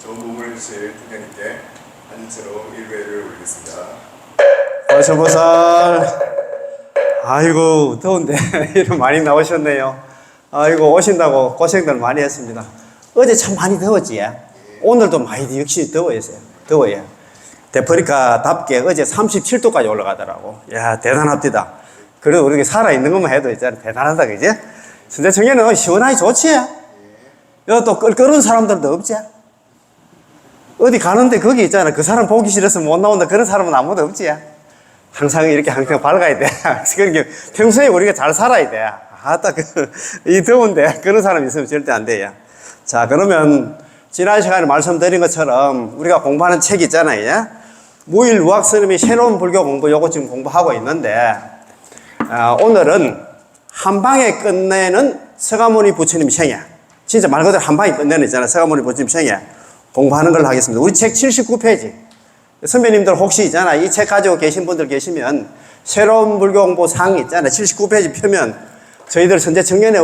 좋은 부분을 주실 대표님께 한채로 1회를 올리겠습니다. 보살. 아이고 더운데 이런 많이 나오셨네요. 아이고 오신다고 고생들 많이 했습니다. 어제 참 많이 더웠지. 오늘도 많이 역시 더워요. 데프리카답게 어제 37도까지 올라가더라고. 야 대단합니다. 그래도 우리가 살아있는 것만 해도 있잖아 대단하다 그지? 선대 청년은 시원하게 좋지. 여기 또 끓는 사람들도 없지. 어디 가는데 거기 있잖아. 그 사람 보기 싫어서 못 나온다. 그런 사람은 아무도 없지. 항상 이렇게 항상 밝아야 돼. 그러니까 평소에 우리가 잘 살아야 돼. 이 더운데 그런 사람이 있으면 절대 안 돼요. 자, 그러면 지난 시간에 말씀드린 것처럼 우리가 공부하는 책이 있잖아요. 무일 우학스님이 새로운 불교 공부 요거 지금 공부하고 있는데 오늘은 한 방에 끝내는 서가모니 부처님 생애. 진짜 말 그대로 한 방에 끝내는 있잖아요. 서가모니 부처님 생애. 공부하는 걸로 하겠습니다. 우리 책 79페이지. 선배님들 혹시 있잖아. 이 책 가지고 계신 분들 계시면 새로운 불교 공부 상 있잖아. 79페이지 펴면 저희들 현재 청년회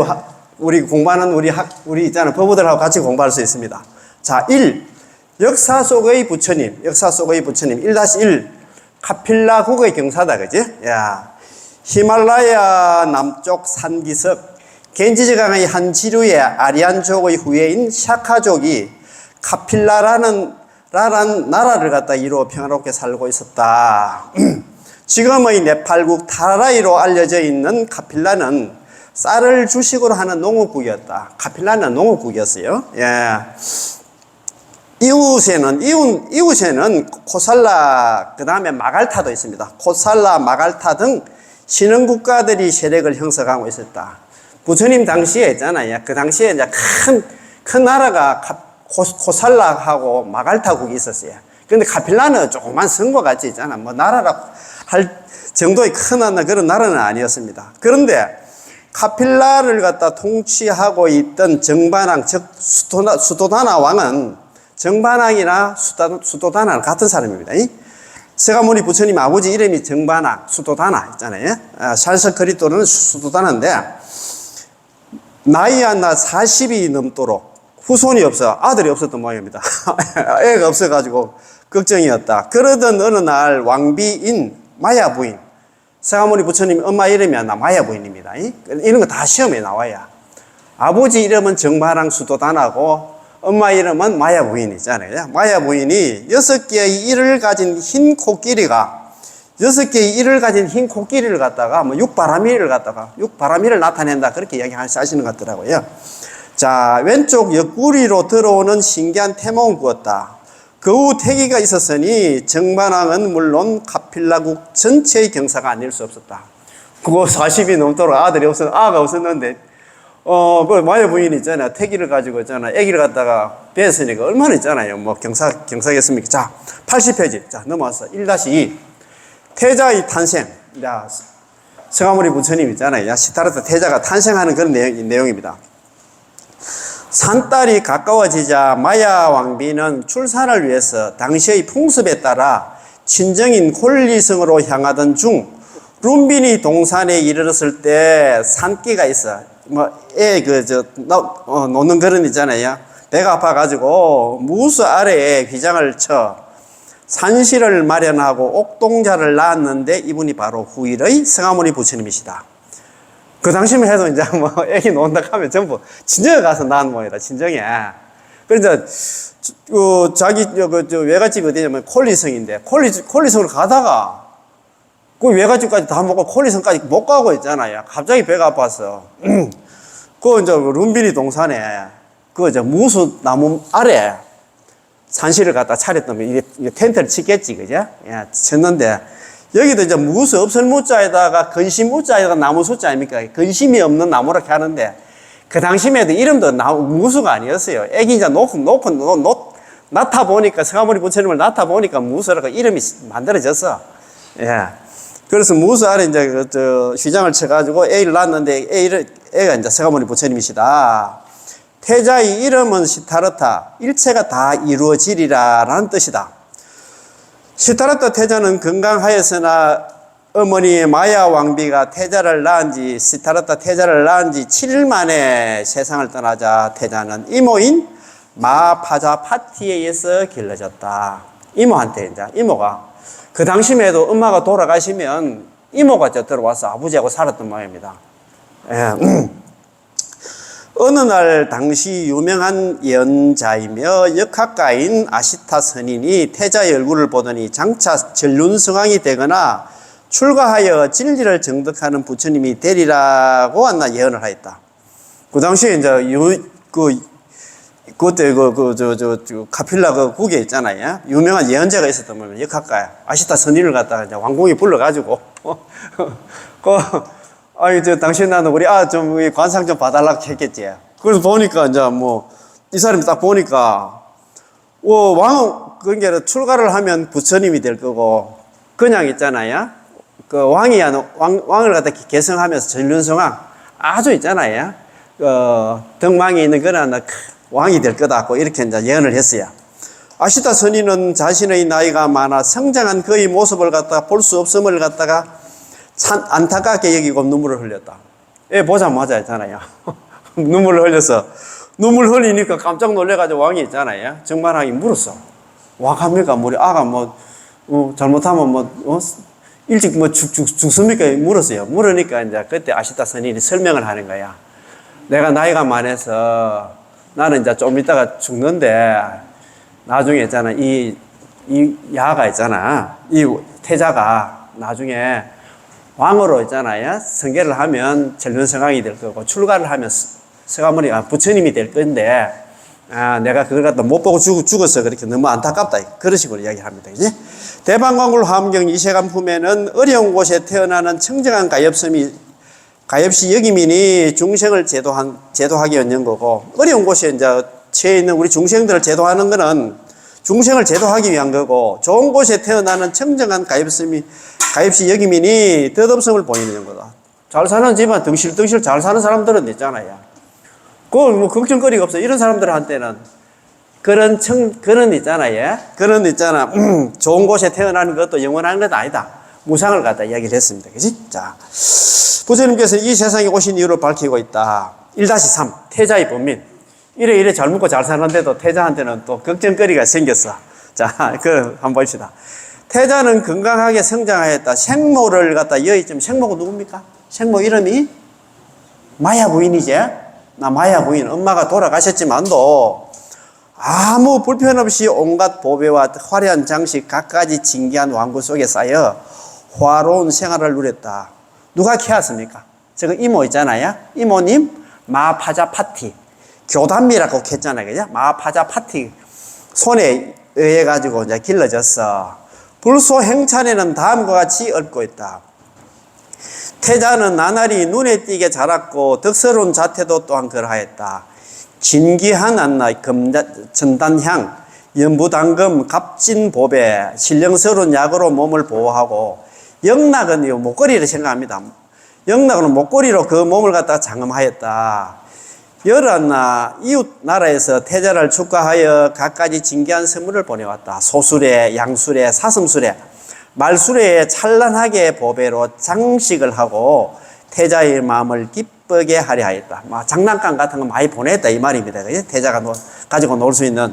우리 공부하는 우리 있잖아. 법우들하고 같이 공부할 수 있습니다. 자, 1. 역사 속의 부처님. 1-1. 카필라 국의 경사다. 그지? 야. 히말라야 남쪽 산기슭 겐지즈강의 한 지류의 아리안족의 후예인 샤카족이 카필라라는 나라를 갖다 이루어 평화롭게 살고 있었다. 지금의 네팔국 타라이로 알려져 있는 카필라는 쌀을 주식으로 하는 농업국이었다. 카필라는 농업국이었어요. 예. 이웃에는 코살라, 그 다음에 마갈타도 있습니다. 코살라, 마갈타 등 신흥국가들이 세력을 형성하고 있었다. 부처님 당시에 있잖아요. 그 당시에 이제 큰 나라가 코살라하고 마갈타국이 있었어요. 그런데 카필라는 조그만 성과 같이 있잖아. 뭐 나라라 할 정도의 큰 그런 나라는 아니었습니다. 그런데 카필라를 갖다 통치하고 있던 정반왕, 즉 수도다나 왕은 정반왕이나 수도다나는 같은 사람입니다. 서가모니 부처님 아버지 이름이 정반왕, 수도다나 있잖아요. 살서크리토는 수도다나인데 나이야 40이 넘도록 후손이 없어 아들이 없었던 모양입니다. 애가 없어가지고 걱정이었다. 그러던 어느 날 왕비인 마야 부인, 서가모니 부처님 엄마 이름이 마야 부인입니다. 이런 거 다 시험에 나와요. 아버지 이름은 정반왕 수도다나고 엄마 이름은 마야 부인이잖아요. 마야 부인이 6개의 이를 가진 흰 코끼리가 6개의 이를 가진 흰 코끼리를 갖다가 육바라미를 나타낸다. 그렇게 이야기하시는 것 같더라고요. 자, 왼쪽 옆구리로 들어오는 신기한 태몽을 꾸었다. 그 후 태기가 있었으니 정반왕은 물론 카필라국 전체의 경사가 아닐 수 없었다. 그거 40이 넘도록 아가 없었는데, 그 마야 부인이 있잖아요. 태기를 가지고 있잖아. 아기를 갖다가 뺐으니까 얼마나 있잖아요. 뭐 경사겠습니까? 자, 80페이지. 자, 넘어왔어. 1-2. 태자의 탄생. 자, 서가모니 부처님 있잖아요. 시타르타 태자가 탄생하는 그런 내용입니다. 산딸이 가까워지자 마야 왕비는 출산을 위해서 당시의 풍습에 따라 친정인 콜리성으로 향하던 중 룸비니 동산에 이르렀을 때 산기가 있어. 놓는 그런 있잖아요. 배가 아파가지고 무수 아래에 휘장을 쳐 산실을 마련하고 옥동자를 낳았는데 이분이 바로 후일의 서가모니 부처님이시다. 그 당시만 해도 이제 뭐 애기 놓는다 하면 전부 친정에 가서 낳은 모양이다. 친정에. 그래서 자기 외갓집이 어디냐면 콜리성인데 콜리성으로 가다가 그 외갓집까지 다 먹고 콜리성까지 못 가고 있잖아요. 갑자기 배가 아파서 그 이제 룸비니 동산에 그 이제 무수 나무 아래 산실을 갖다 차렸다면 이게 텐트를 치겠지, 그죠? 예, 쳤는데 여기도 이제 무수 없을 무자에다가 근심 무자에다가 나무 숫자 아닙니까? 근심이 없는 나무라고 하는데 그 당시에도 이름도 무수가 아니었어요. 애기 이제 낳다 보니까 서가모니 부처님을 낳다 보니까 무수라고 이름이 만들어졌어. 예. 그래서 무수 아래 이제 휘장을 쳐가지고 애를 낳았는데 애가 이제 서가모니 부처님이시다. 태자의 이름은 시타르타, 일체가 다 이루어지리라라는 뜻이다. 시타르타 태자는 건강하였으나 어머니 마야 왕비가 시타르타 태자를 낳은 지 7일 만에 세상을 떠나자 태자는 이모인 마파자 파티에 의해서 길러졌다. 이모한테 이제 이모가 그 당시에도 엄마가 돌아가시면 이모가 저 들어와서 아버지하고 살았던 모양입니다. 예. 어느 날 당시 유명한 예언자이며 역학가인 아시타 선인이 태자의 얼굴을 보더니 장차 전륜성왕이 되거나 출가하여 진리를 정득하는 부처님이 되리라고 한나 예언을 하였다. 그 당시에 이제 그때 카필라 그 국에 있잖아요. 유명한 예언자가 있었던 거예요. 역학가야. 아시타 선인을 갖다가 이제 왕궁에 불러가지고 저 당신 나는 우리 좀 관상 좀 봐달라고 했겠지. 그래서 보니까 이제 이 사람이 딱 보니까 그게 출가를 하면 부처님이 될 거고 그냥 있잖아요. 그 왕을 갖다 계승하면서 전륜성왕 아주 있잖아요. 덕망이 있는 그런 왕이 될 거다. 이렇게 이제 예언을 했어요. 아시타 선인은 자신의 나이가 많아 성장한 그의 모습을 갖다가 볼 수 없음을 갖다가 참 안타깝게 여기고 눈물을 흘렸다. 보자마자 했잖아요. 눈물을 흘려서 눈물 흘리니까 깜짝 놀래가지고 왕이 있잖아요. 정만왕이 물었어. 왕합니까? 우리 아가 잘못하면 일찍 죽습니까? 물었어요. 물으니까 이제 그때 아시타 선인이 설명을 하는 거야. 내가 나이가 많아서 나는 이제 좀 이따가 죽는데 나중에 있잖아. 이 야가 있잖아. 이 태자가 나중에 왕으로 있잖아요. 성계를 하면 전륜성왕이 될 거고 출가를 하면 부처님이 될 건데 내가 그걸 갖다 못 보고 죽어서 그렇게 너무 안타깝다. 그런 식으로 이야기를 합니다. 그지? 대방광굴 화엄경 이세간품에는 어려운 곳에 태어나는 청정한 가엾이 여기민이 중생을 제도하기 위한 거고 어려운 곳에 이제 처해 있는 우리 중생들을 제도하는 거는 중생을 제도하기 위한 거고 좋은 곳에 태어나는 청정한 가엾이 여기민이 덧없음을 보이는 거다. 잘 사는 집안 덩실덩실 잘 사는 사람들은 있잖아요. 그거 걱정거리가 없어. 이런 사람들한테는 그런 있잖아요. 좋은 곳에 태어나는 것도 영원한 것 아니다. 무상을 갖다 이야기를 했습니다. 그지? 자, 부처님께서 이 세상에 오신 이유를 밝히고 있다. 1-3 태자의 본민. 이래 잘 먹고 잘 사는데도 태자한테는 또 걱정거리가 생겼어. 자, 한번 봅시다. 태자는 건강하게 성장하였다. 생모를 갖다 여의점. 생모가 누굽니까? 생모 이름이 마야 부인이지? 나 마야 부인. 엄마가 돌아가셨지만도 아무 불편 없이 온갖 보배와 화려한 장식 갖가지 진귀한 왕구 속에 쌓여 화로운 생활을 누렸다. 누가 키웠습니까? 저거 이모 있잖아요. 이모님 마파자 파티 교단미라고 했잖아요. 그죠? 마파자 파티 손에 의해 가지고 이제 길러졌어. 불소 행찬에는 다음과 같이 얽고 있다. 태자는 나날이 눈에 띄게 자랐고 덕스러운 자태도 또한 그러하였다. 진귀한 전단향, 연부당금, 값진보배, 신령스러운 약으로 몸을 보호하고 영락은 목걸이를 생각합니다. 영락은 목걸이로 그 몸을 갖다가 장엄하였다. 여러 이웃 나라에서 태자를 축하하여 갖가지 진귀한 선물을 보내왔다. 소술에, 양술에, 사슴술에, 말술에 찬란하게 보배로 장식을 하고 태자의 마음을 기쁘게 하려 하였다. 장난감 같은 거 많이 보냈다 이 말입니다. 태자가 가지고 놀 수 있는.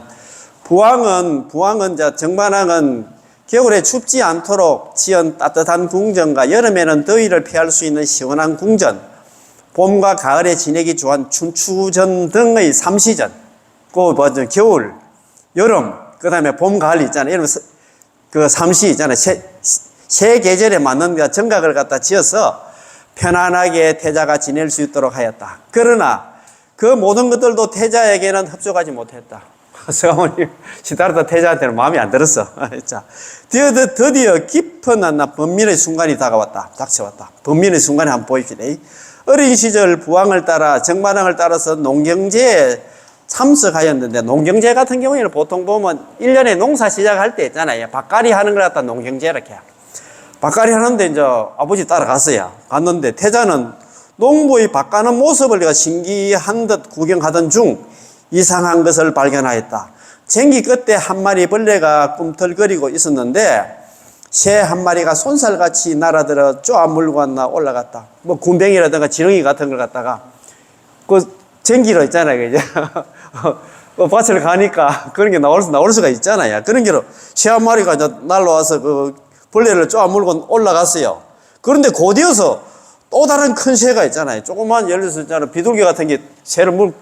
부왕은 정반왕은 겨울에 춥지 않도록 지은 따뜻한 궁전과 여름에는 더위를 피할 수 있는 시원한 궁전, 봄과 가을에 지내기 좋은 춘추전 등의 삼시전, 겨울, 여름, 그 다음에 봄, 가을 있잖아요. 이런 그 삼시 있잖아요. 세 계절에 맞는 정각을 갖다 지어서 편안하게 태자가 지낼 수 있도록 하였다. 그러나 그 모든 것들도 태자에게는 흡족하지 못했다. 서가모니 시다르다 태자한테는 마음에 안 들었어. 자, 드디어 깊은 번민의 순간이 닥쳐왔다. 번민의 순간을 한번 보입시다. 어린 시절 부왕을 따라 정만왕을 따라서 농경제에 참석하였는데, 농경제 같은 경우에는 보통 보면 1년에 농사 시작할 때 있잖아요. 밭갈이 하는 걸 갖다 농경제 이렇게. 밭갈이 하는데 이제 아버지 따라갔어요. 갔는데 태자는 농부의 밭가는 모습을 내가 신기한 듯 구경하던 중 이상한 것을 발견하였다. 쟁기 끝에 한 마리 벌레가 꿈틀거리고 있었는데 새 한 마리가 손살같이 날아들어 쪼아 물고 올라갔다. 군뱅이라든가 지렁이 같은 걸 갖다가 그 쟁기로 있잖아요. 이제 밭을 가니까 그런 게 나올 수가 있잖아요. 그런 게로 새 한 마리가 이제 날라와서 그 벌레를 쪼아 물고 올라갔어요. 그런데 곧이어서 또 다른 큰 새가 있잖아요. 조그만 예를 들어서 있잖아요. 비둘기 같은 게 새를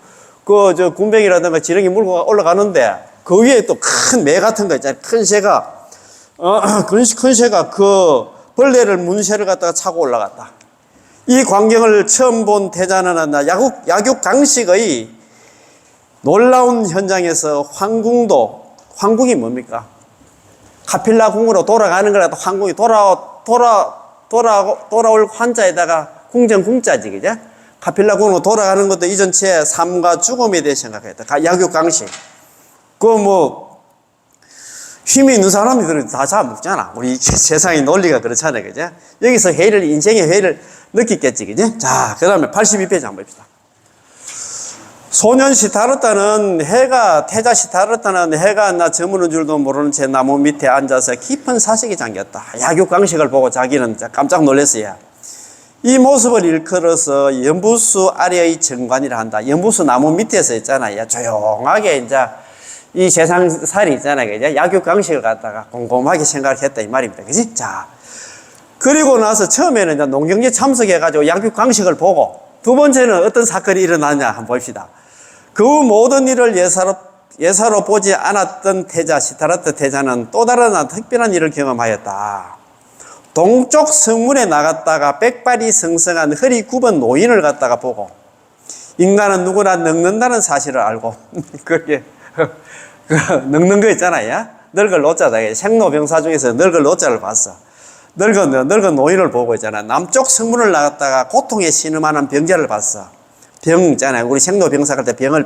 군뱅이라든가 지렁이 물고 올라가는데 그 위에 또 큰 매 같은 거 있잖아요. 큰 새가, 큰 새가 그 벌레를 문새를 갖다가 차고 올라갔다. 이 광경을 처음 본 태자는 약육강식의 놀라운 현장에서 황궁이 뭡니까? 카필라 궁으로 돌아가는 걸 갖다 황궁이 돌아올 환자에다가 궁정궁자지, 그죠? 카필라 궁으로 돌아가는 것도 이 전체 삶과 죽음에 대해 생각했다. 약육강식. 힘이 있는 사람들은 다 잡아먹잖아. 우리 세상의 논리가 그렇잖아요. 그죠? 여기서 인생의 회의를 느끼겠지. 그죠? 자, 그 다음에 82페이지 한번 봅시다. 소년 시타르타는 태자 시타르타는 해가 나 저무는 줄도 모르는 채 나무 밑에 앉아서 깊은 사색에 잠겼다. 약육강식을 보고 자기는 깜짝 놀랐어요. 이 모습을 일컬어서 연부수 아래의 정관이라 한다. 연부수 나무 밑에서 있잖아요. 조용하게 이제 이 세상살이 있잖아요. 그죠? 약육강식을 갖다가 곰곰하게 생각을 했다. 이 말입니다. 그지? 자. 그리고 나서 처음에는 이제 농경지에 참석해가지고 약육강식을 보고 두 번째는 어떤 사건이 일어나냐 한번 봅시다. 그 모든 일을 예사로 보지 않았던 시타르타 태자는 또 다른 특별한 일을 경험하였다. 동쪽 성문에 나갔다가 백발이 성성한 허리 굽은 노인을 갖다가 보고 인간은 누구나 늙는다는 사실을 알고 그게 늙는 거 있잖아요. 늙을 노자다. 생로병사 중에서 늙을 노자를 봤어. 늙은 노인을 보고 있잖아. 남쪽 성문을 나갔다가 고통에 신음하는 병자를 봤어. 병 있잖아요. 우리 생로병사 갈 때 병을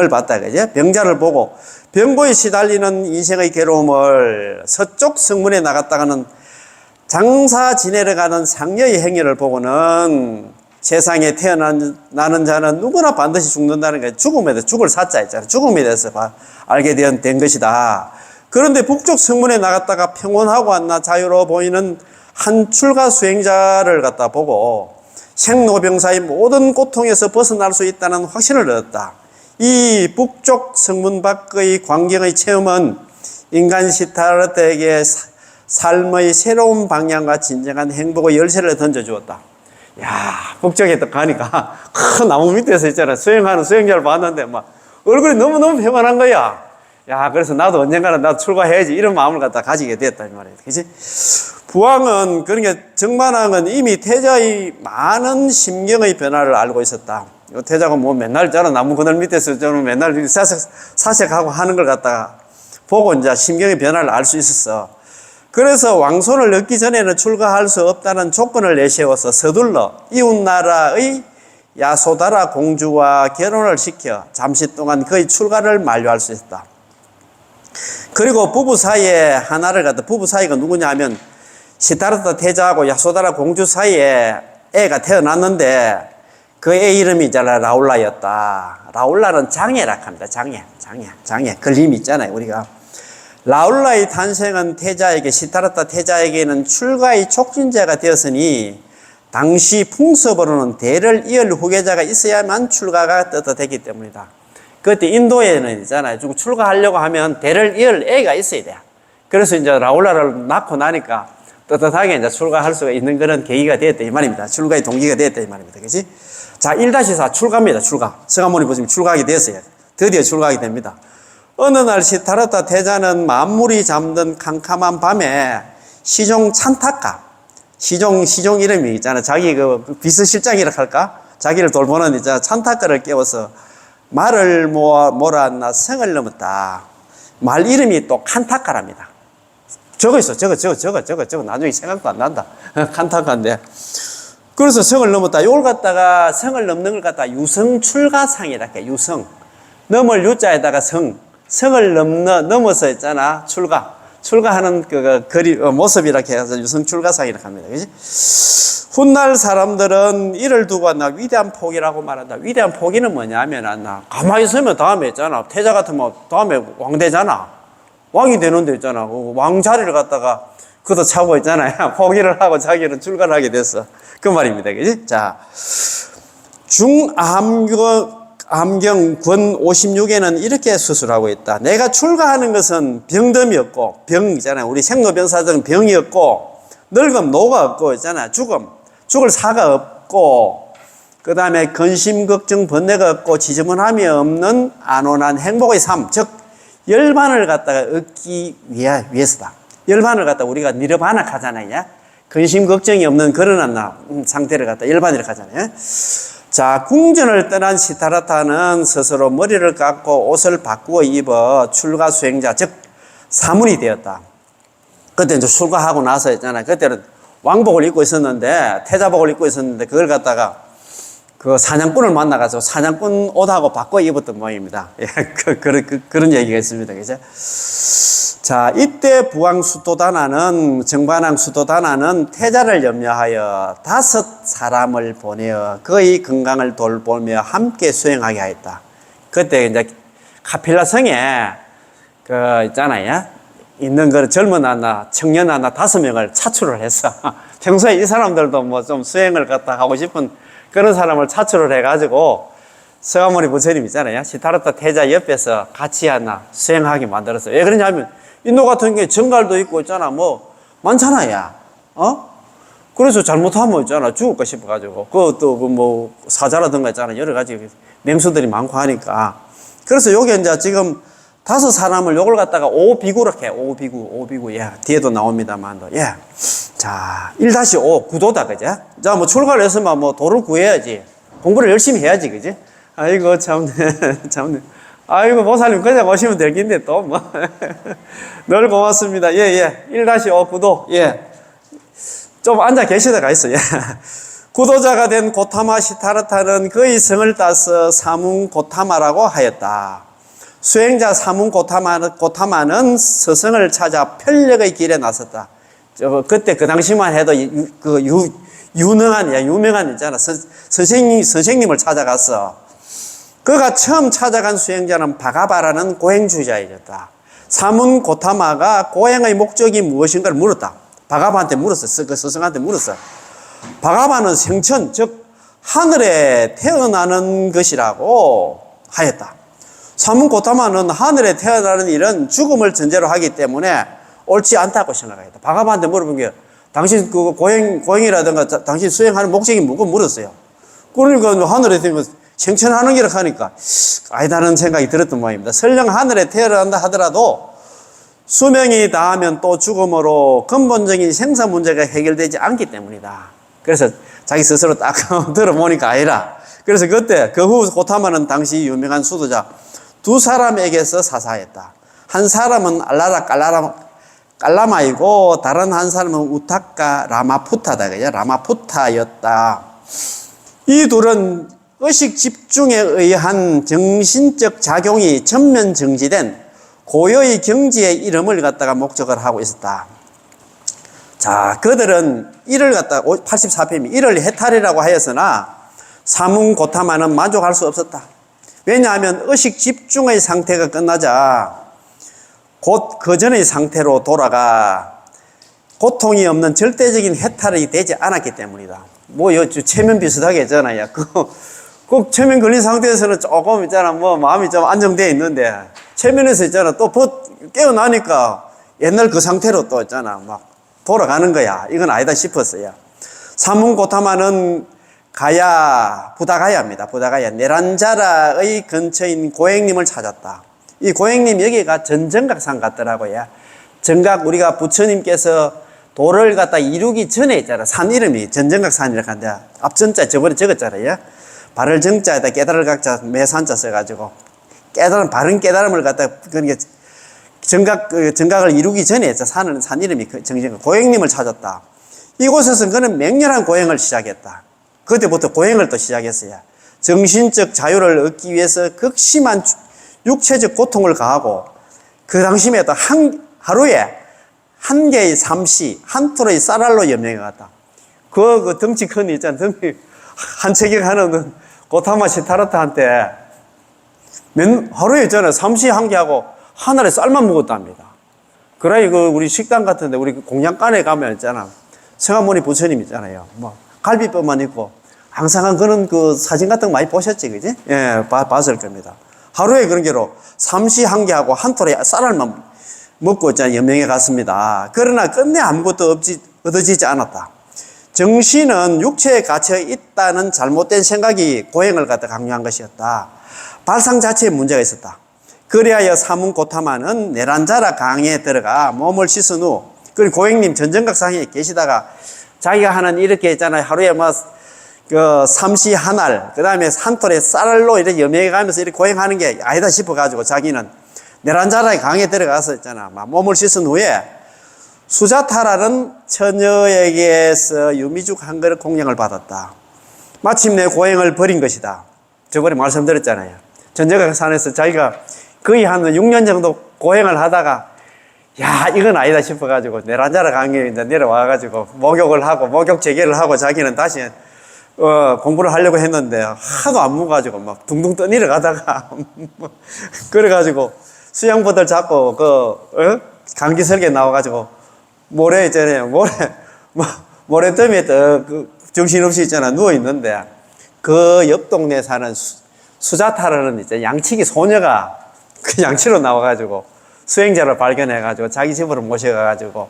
봤다. 그죠? 병자를 보고 병고에 시달리는 인생의 괴로움을 서쪽 성문에 나갔다가는 장사 지내러 가는 상녀의 행위를 보고는 세상에 태어나는 자는 누구나 반드시 죽는다는 게 죽음에 대해서 죽을 사자 있잖아요. 죽음에 대해서 알게 된 것이다. 그런데 북쪽 성문에 나갔다가 평온하고 왔나 자유로워 보이는 한 출가 수행자를 갖다 보고 생로병사의 모든 고통에서 벗어날 수 있다는 확신을 얻었다. 이 북쪽 성문 밖의 광경의 체험은 인간 시타르타에게 삶의 새로운 방향과 진정한 행복의 열쇠를 던져주었다. 야, 북쪽에 또 가니까 큰 나무 밑에서 있잖아. 수행하는 수행자를 봤는데 막 얼굴이 너무너무 평안한 거야. 야, 그래서 나도 언젠가는 나도 출가해야지 이런 마음을 갖다 가지게 됐다 이 말이야. 그치? 부왕은 그러니까 정만왕은 이미 태자의 많은 심경의 변화를 알고 있었다. 태자가 맨날 저는 나무 그늘 밑에서 저는 맨날 사색하고 하는 걸 갖다가 보고 이제 심경의 변화를 알 수 있었어. 그래서 왕손을 얻기 전에는 출가할 수 없다는 조건을 내세워서 서둘러 이웃나라의 야소다라 공주와 결혼을 시켜 잠시 동안 그의 출가를 만료할 수 있었다. 그리고 부부 사이가 누구냐 하면 시타르타 태자하고 야소다라 공주 사이에 애가 태어났는데 그 애 이름이 라울라였다. 라울라는 장애라 합니다. 장애. 걸림이 있잖아요. 우리가. 라울라의 탄생은 시타르타 태자에게는 출가의 촉진제가 되었으니 당시 풍습으로는 대를 이을 후계자가 있어야만 출가가 떳떳했기 때문이다. 그때 인도에는 있잖아요. 출가하려고 하면 대를 이을 애가 있어야 돼. 그래서 이제 라울라를 낳고 나니까 떳떳하게 이제 출가할 수가 있는 그런 계기가 되었다 이 말입니다. 출가의 동기가 되었다 이 말입니다. 그렇지? 자, 1-4 출가입니다. 출가. 성한문이 보시면 출가하게 됐어요. 드디어 출가하게 됩니다. 어느 날 시타르타 태자는 만물이 잠든 캄캄한 밤에 시종 찬타카, 시종 이름이 있잖아요. 자기 그 비서실장이라 할까? 자기를 돌보는 이제 찬타카를 깨워서 말을 몰았나 성을 넘었다. 말 이름이 또 칸타카랍니다. 저거 나중에 생각도 안 난다. 칸타카인데. 그래서 성을 넘었다. 이걸 갖다가 성을 넘는 걸 갖다가 유성출가상이라 해. 유성. 넘을 유자에다가 성을 넘어서 있잖아. 출가하는 모습이라 해서 유성출가상이라 합니다. 그지? 훗날 사람들은 이를 두고 위대한 포기라고 말한다. 위대한 포기는 뭐냐면 가만히 있으면 다음에 있잖아. 태자 같으면 다음에 왕 되잖아. 왕이 되는데 있잖아. 왕 자리를 갖다가 그도 차고 있잖아요. 포기를 하고 자기는 출가를 하게 됐어. 그 말입니다. 그지? 자, 암경 권 56에는 이렇게 수술하고 있다. 내가 출가하는 것은 병듦이었고, 병이잖아요. 우리 생로병사들은 병이었고, 늙음, 노가 없고, 있잖아요. 죽을 사가 없고, 그 다음에 근심, 걱정, 번뇌가 없고, 지저분함이 없는 안온한 행복의 삶, 즉, 열반을 갖다가 얻기 위해서다. 열반을 갖다가 우리가 니르바나 하잖아요. 근심, 걱정이 없는 그런 상태를 갖다 열반이라고 하잖아요. 자, 궁전을 떠난 시타르타는 스스로 머리를 깎고 옷을 바꾸어 입어 출가 수행자, 즉, 사문이 되었다. 그때 이제 출가하고 나서 했잖아요. 그때는 왕복을 입고 있었는데, 태자복을 입고 있었는데, 그걸 갖다가 그 사냥꾼을 만나가지고 사냥꾼 옷하고 바꿔 입었던 모양입니다. 예, 그런 얘기가 있습니다. 그죠? 자, 이때 부왕 수도다나는, 정반왕 수도다나는 태자를 염려하여 5 사람을 보내어 그의 건강을 돌보며 함께 수행하게 하였다. 그때 이제 카필라 성에 그 있잖아요. 있는 그 젊은 하나, 청년 하나 5명을 차출을 했어. 평소에 이 사람들도 뭐 좀 수행을 갖다 하고 싶은 그런 사람을 차출을 해가지고 서가모니 부처님 있잖아요. 시타르타 태자 옆에서 같이 하나 수행하게 만들었어요. 왜 그러냐면 인도 같은 게 정갈도 있고 있잖아. 뭐 많잖아, 야. 그래서 잘못하면 있잖아. 죽을까 싶어가지고. 그것도 그 뭐 사자라든가 있잖아. 여러 가지 맹수들이 많고 하니까. 그래서 요게 이제 지금 5 사람을 요걸 갖다가 오비구로 해. 오비구. 예. 뒤에도 나옵니다만. 예. 자, 1-5. 구도다. 그죠? 자, 뭐 출가를 했으면 뭐 도를 구해야지. 공부를 열심히 해야지. 그지? 아이고, 참네. 아이고, 보살님 그냥 오시면 될 긴데 또 뭐. 늘 고맙습니다. 예. 1-5 구도. 예. 좀 앉아 계시다가 있어. 예. 구도자가 된 고타마 시타르타는 그의 성을 따서 사문 고타마라고 하였다. 수행자 사문 고타마는 스승을 찾아 편력의 길에 나섰다. 그때 그 당시만 해도 유명한 있잖아. 선생님을 찾아갔어. 그가 처음 찾아간 수행자는 바가바라는 고행주의자였다. 사문 고타마가 고행의 목적이 무엇인가를 물었다. 바가바한테 물었어. 그 스승한테 물었어. 바가바는 생천, 즉 하늘에 태어나는 것이라고 하였다. 사문 고타마는 하늘에 태어나는 일은 죽음을 전제로 하기 때문에 옳지 않다고 생각했다. 바가바한테 물어본 게 당신 그 고행이라든가 당신 수행하는 목적이 뭐고 물었어요. 그러니까 하늘에 태어나는 생천하는 기라 하니까 아니다는 생각이 들었던 모양입니다. 설령 하늘에 태어난다 하더라도 수명이 다하면 또 죽음으로 근본적인 생사 문제가 해결되지 않기 때문이다. 그래서 자기 스스로 딱 들어보니까 아니라. 그래서 그때 그 후 고타마는 당시 유명한 수도자 2 사람에게서 사사했다. 한 사람은 알라라 깔라마이고 다른 한 사람은 우타카 라마푸타다. 그죠? 라마푸타였다. 이 둘은 의식 집중에 의한 정신적 작용이 전면 정지된 고요의 경지의 이름을 갖다가 목적을 하고 있었다. 자, 그들은 이를 갖다가 84편이 이를 해탈이라고 하였으나 사문 고타마는 만족할 수 없었다. 왜냐하면 의식 집중의 상태가 끝나자 곧 그 전의 상태로 돌아가 고통이 없는 절대적인 해탈이 되지 않았기 때문이다. 뭐 체면 비슷하게 했잖아요. 그 체면 걸린 상태에서는 조금 있잖아. 뭐 마음이 좀 안정되어 있는데 체면에서 있잖아. 또 깨어나니까 옛날 그 상태로 또 있잖아. 막 돌아가는 거야. 이건 아니다 싶었어요. 사문 고타마는 부다가야입니다. 부다가야. 네란자라의 근처인 고행님을 찾았다. 이 고행님 여기가 전정각산 같더라고요. 정각 우리가 부처님께서 도를 갖다 이루기 전에 있잖아. 산 이름이 전정각산이라고 하는데 앞전자 저번에 적었잖아요. 발을 정자에다 깨달을 각자 매산자 써가지고 바른 깨달음을 갖다 그러니까 정각을 이루기 전에 산 이름이 정정각. 고행님을 찾았다. 이곳에서 그는 맹렬한 고행을 시작했다. 그때부터 고행을 또 시작했어요. 정신적 자유를 얻기 위해서 극심한 육체적 고통을 가하고 그 당시에 또 하루에 1개의 삼시, 1톨의 쌀알로 염려해 갔다. 그 덩치 큰 있잖아. 덩치 한 체격 하는 고타마 시타르타한테 하루에 있잖아요. 삼시 1개 하고 하늘에 쌀만 먹었답니다. 그래, 우리 식당 같은데, 우리 공양간에 가면 있잖아. 성하모니 부처님 있잖아요. 뭐, 갈비뼈만 있고, 항상 그런 그 사진 같은 거 많이 보셨지, 그지? 예, 봤을 겁니다. 하루에 그런 게로 삼시 한 개하고 한 톨에 쌀알만 먹고 있잖아요. 연명에 갔습니다. 그러나 끝내 아무것도 얻어지지 않았다. 정신은 육체에 갇혀 있다는 잘못된 생각이 고행을 갖다 강요한 것이었다. 발상 자체에 문제가 있었다. 그리하여 사문고타마는 내란자라 강에 들어가 몸을 씻은 후, 그리고 고행님 전정각상에 계시다가 자기가 하는 이렇게 있잖아요. 하루에 뭐 그 삼시 한 알, 그 다음에 한 톨에 쌀로 이렇게 염해에 가면서 이렇게 고행하는 게 아니다 싶어가지고 자기는 내란자라의 강에 들어가서 있잖아. 막 몸을 씻은 후에 수자타라는 처녀에게서 유미죽 한 그릇 공양을 받았다. 마침내 고행을 버린 것이다. 저번에 말씀드렸잖아요. 전정각산에서 자기가 거의 한 6년 정도 고행을 하다가 야, 이건 아니다 싶어가지고 내란자라 강에 이제 내려와가지고 목욕을 하고 목욕 재개를 하고 자기는 다시 공부를 하려고 했는데 하도 안 묵어가지고 막 둥둥 떠내려가다가 그래가지고 수양보들 잡고 강기설계 나와가지고 모래 있잖아요. 모래더미에 그 정신없이 있잖아. 누워있는데 그 옆 동네에 사는 수자타라는 이제 양치기 소녀가 그 양치로 나와가지고 수행자를 발견해가지고 자기 집으로 모셔가가지고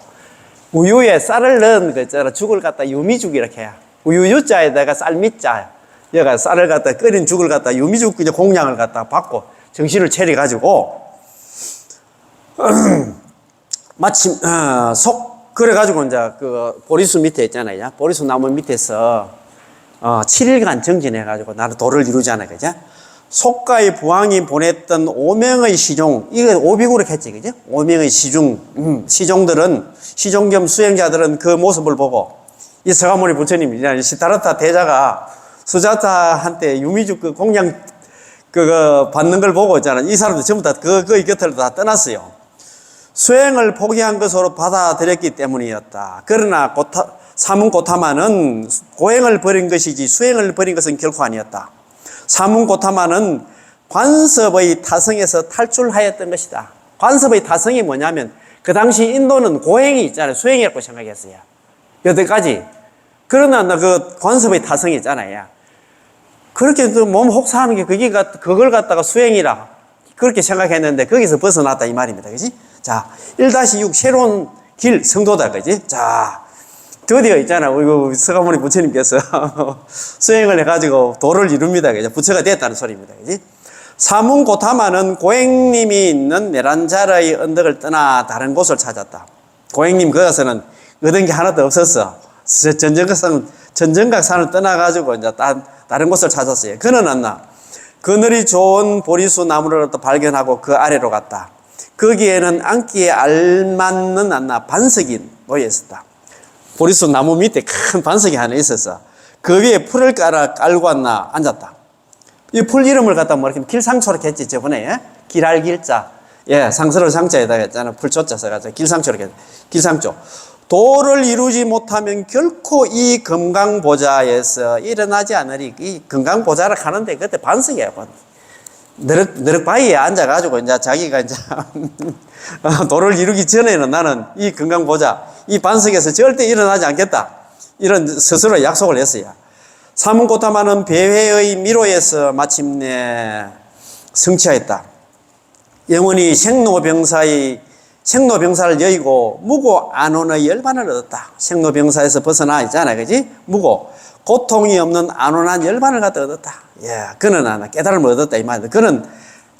우유에 쌀을 넣은 거 있잖아. 죽을 갖다 유미죽 이렇게 해. 우유 유자에다가 쌀 밑자, 여가 쌀을 갖다 끓인 죽을 갖다 유미죽 이제 공양을 갖다 받고 정신을 차려가지고 마침 그래가지고 이제 그 보리수 밑에 있잖아요. 보리수 나무 밑에서 7일간 정진해가지고 나는 도를 이루잖아요, 그죠? 속가의 부왕이 보냈던 5명의 시종, 이거 오비구로 했지, 그죠? 5명의 시종 겸 수행자들은 그 모습을 보고 이 서가모니 부처님, 시타르타 대자가 수자타한테 유미죽 그 공양 받는 걸 보고 있잖아요. 이 사람들 전부 다 그 곁을 다 떠났어요. 수행을 포기한 것으로 받아들였기 때문이었다. 그러나 사문고타마는 고행을 버린 것이지 수행을 버린 것은 결코 아니었다. 사문고타마는 관섭의 타성에서 탈출하였던 것이다. 관섭의 타성이 뭐냐면 그 당시 인도는 고행이 있잖아요. 수행이라고 생각했어요. 여태까지. 그러나 그 관섭의 타성이 있잖아요. 그렇게 몸 혹사하는 게 그걸 갖다가 수행이라 그렇게 생각했는데 거기서 벗어났다 이 말입니다. 그지? 자, 1-6 새로운 길 성도다. 그지? 자, 드디어 있잖아. 우리 서가모니 부처님께서 수행을 해가지고 도를 이룹니다. 그죠? 부처가 됐다는 소리입니다. 그지? 사문고타마는 고행님이 있는 메란자라의 언덕을 떠나 다른 곳을 찾았다. 고행님 거기서는 얻은 게 하나도 없었어. 전정각산을 떠나가지고 이제 다른 곳을 찾았어요. 그는 안나 그늘이 좋은 보리수 나무를 또 발견하고 그 아래로 갔다. 거기에는 앉기에 알맞는 안나 반석이 놓여 있었다. 보리수 나무 밑에 큰 반석이 하나 있었어. 그 위에 풀을 깔고 안나 앉았다. 이 풀 이름을 갖다 뭐 이렇게 길상초로 했지 저번에. 예? 길할 길자. 예, 상스러운 상자에다가 했잖아. 풀초자 써가지고 길상초로 했지. 길상초. 도를 이루지 못하면 결코 이 금강보좌에서 일어나지 않으리. 이 금강보좌를 가는데 그때 반석이에요. 너럭바위에 앉아가지고 이제 자기가 이제 도를 이루기 전에는 나는 이 금강보좌, 이 반석에서 절대 일어나지 않겠다. 이런 스스로 약속을 했어요. 사문고타마는 배회의 미로에서 마침내 성취하였다. 영원히 생로병사를 여의고 무고 안온의 열반을 얻었다. 생로병사에서 벗어나 있잖아, 그지? 무고 고통이 없는 안온한 열반을 갖다 얻었다. 예, 그는 하나 깨달음을 얻었다 이 말이다. 그는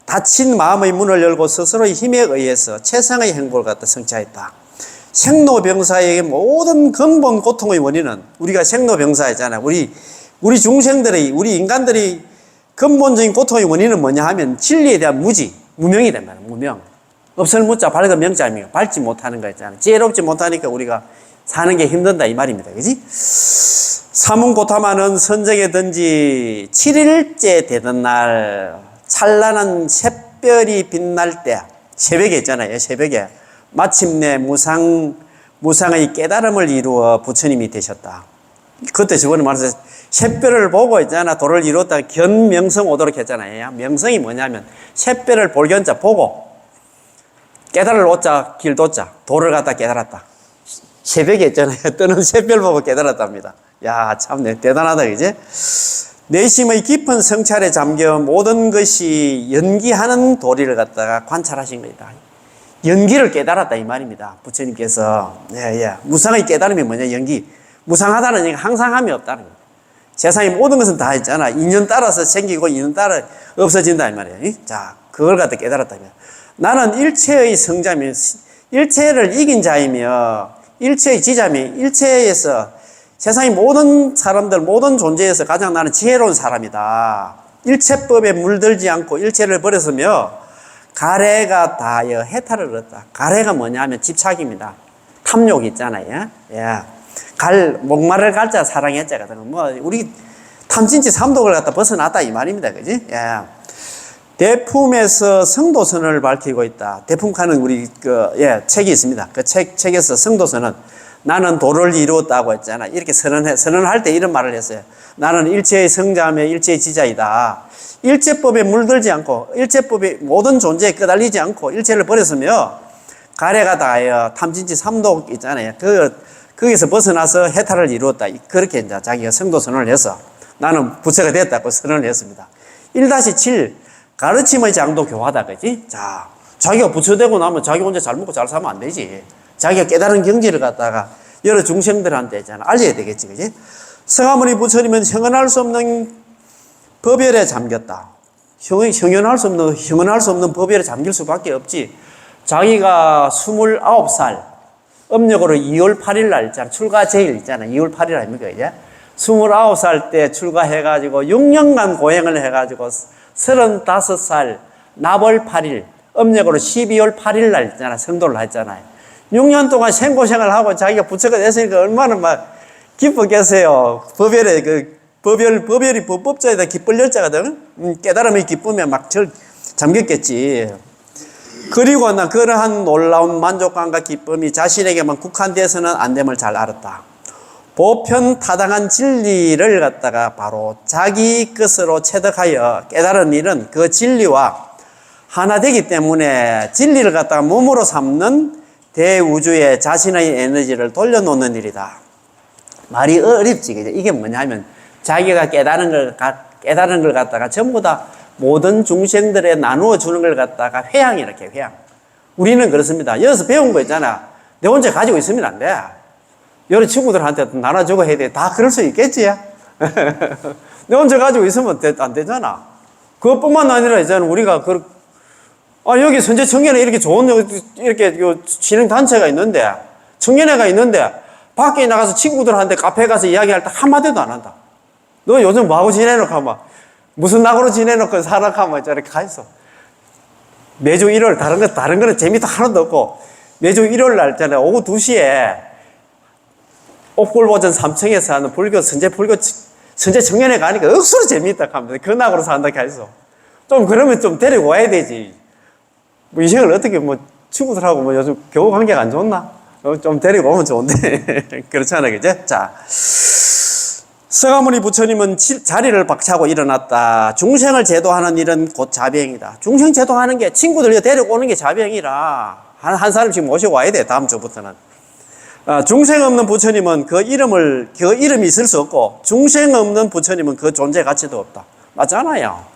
닫힌 마음의 문을 열고 스스로의 힘에 의해서 최상의 행복을 갖다 성취하였다. 생로병사에게 모든 근본 고통의 원인은 우리가 생로병사였잖아. 우리 중생들의 우리 인간들이 근본적인 고통의 원인은 뭐냐 하면 진리에 대한 무명이 된 말이야. 무명. 없을 무자 밝은 명자이며 밟지 못하는 거 있잖아. 지혜롭지 못하니까 우리가 사는 게 힘든다 이 말입니다. 그지? 사문고타마는 선정에 든지 7일째 되던 날 찬란한 샛별이 빛날 때 새벽에 있잖아요. 새벽에 마침내 무상의 깨달음을 이루어 부처님이 되셨다. 그때 저번에 말해서 샛별을 보고 있잖아. 도를 이루었다. 견명성 오도록 했잖아요. 명성이 뭐냐면 샛별을 볼견자 보고 깨달을 오자 길도자 도를 갖다 깨달았다. 새벽에 있잖아요. 뜨는 샛별 보고 깨달았답니다. 야, 참, 대단하다, 그지? 내심의 깊은 성찰에 잠겨 모든 것이 연기하는 도리를 갖다가 관찰하신 겁니다. 연기를 깨달았다, 이 말입니다. 부처님께서. 무상의 깨달음이 뭐냐, 연기. 무상하다는 얘기가 항상함이 없다는 겁니다. 세상의 모든 것은 다 있잖아. 인연 따라서 생기고 인연 따라 없어진다, 이 말이에요. 자, 그걸 갖다 깨달았다. 나는 일체의 성자며, 일체를 이긴 자이며, 일체의 지자며, 일체에서 세상의 모든 사람들, 모든 존재에서 가장 나는 지혜로운 사람이다. 일체법에 물들지 않고 일체를 버렸으며, 가래가 다하여 해탈을 얻었다. 가래가 뭐냐 하면 집착입니다. 탐욕 있잖아요. 목마를 갈자 사랑했자거든. 우리 탐진치 삼독을 갖다 벗어났다 이 말입니다. 그지? 대품에서 성도선을 밝히고 있다. 대품카는 우리 책이 있습니다. 그 책에서 성도선은 나는 도를 이루었다고 했잖아. 이렇게 선언할 때 이런 말을 했어요. 나는 일체의 성자며 일체의 지자이다. 일체법에 물들지 않고 일체법의 모든 존재에 끄달리지 않고 일체를 버렸으며 가래가 다하여 탐진치 삼독 있잖아요. 거기서 벗어나서 해탈을 이루었다. 그렇게 이제 자기가 성도선언을 해서 나는 부처가 됐다고 선언을 했습니다. 1-7 가르침의 장도 교화다. 그지? 자, 자기가 부처되고 나면 자기 혼자 잘 먹고 잘 살면 안 되지. 자기가 깨달은 경지를 갖다가 여러 중생들한테 있잖아. 알려야 되겠지. 그지? 서가모니 부처님은 형언할 수 없는 법열에 잠겼다. 형언할 수 없는 법열에 잠길 수밖에 없지. 자기가 29살, 음력으로 2월 8일 날 있잖아. 출가 제일 있잖아. 2월 8일 아닙니까, 이제? 29살 때 출가해가지고 6년간 고행을 해가지고 35살, 나벌 8일, 음력으로 12월 8일 날 있잖아. 성도를 했잖아요. 6년 동안 생고생을 하고 자기가 부처가 됐으니까 얼마나 막 기쁘겠어요. 법열이 법법자에다 기쁠 열자거든. 깨달음이 기쁘면 막 잠겼겠지. 그리고 나 그러한 놀라운 만족감과 기쁨이 자신에게만 국한돼서는 안 됨을 잘 알았다. 보편 타당한 진리를 갖다가 바로 자기 것으로 체득하여 깨달은 일은 그 진리와 하나 되기 때문에 진리를 갖다가 몸으로 삼는 대우주에 자신의 에너지를 돌려놓는 일이다. 말이 어렵지. 이게 뭐냐면 자기가 깨달은 걸 갖다가 전부 다 모든 중생들에 나누어 주는 걸 갖다가 회양이렇게 회양. 우리는 그렇습니다. 여기서 배운 거 있잖아. 내 혼자 가지고 있으면 안 돼. 여러 친구들한테 나눠주고 해야 돼. 다 그럴 수 있겠지. 내 혼자 가지고 있으면 안 되잖아. 그것뿐만 아니라 이제는 우리가 여기 선제 청년에 이렇게 좋은 이렇게 진행 단체가 있는데, 청년회가 있는데 밖에 나가서 친구들한테 카페 가서 이야기할 때 한마디도 안 한다. 너 요즘 뭐하고 지내놓고 하면 무슨 낙으로 지내놓고 살아가면 저렇게 가있어. 매주 일요일 다른 거는 재미도 하나도 없고 매주 일요일 날 있잖아요. 오후 2시에 옥골보전 3층에서 하는 선제 청년회가 하니까 억수로 재미있다 하면서 그 낙으로 산다 가있어. 좀 그러면 좀 데리고 와야 되지. 뭐 인생을 어떻게 친구들하고 요즘 교우 관계가 안 좋나? 좀 데리고 오면 좋은데. 그렇잖아, 그죠? 자. 서가모니 부처님은 자리를 박차고 일어났다. 중생을 제도하는 일은 곧 자병이다. 중생 제도하는 게 친구들 데리고 오는 게 자병이라 한 사람씩 모시고 와야 돼. 다음 주부터는. 중생 없는 부처님은 그 이름이 있을 수 없고 중생 없는 부처님은 그 존재 가치도 없다. 맞잖아요.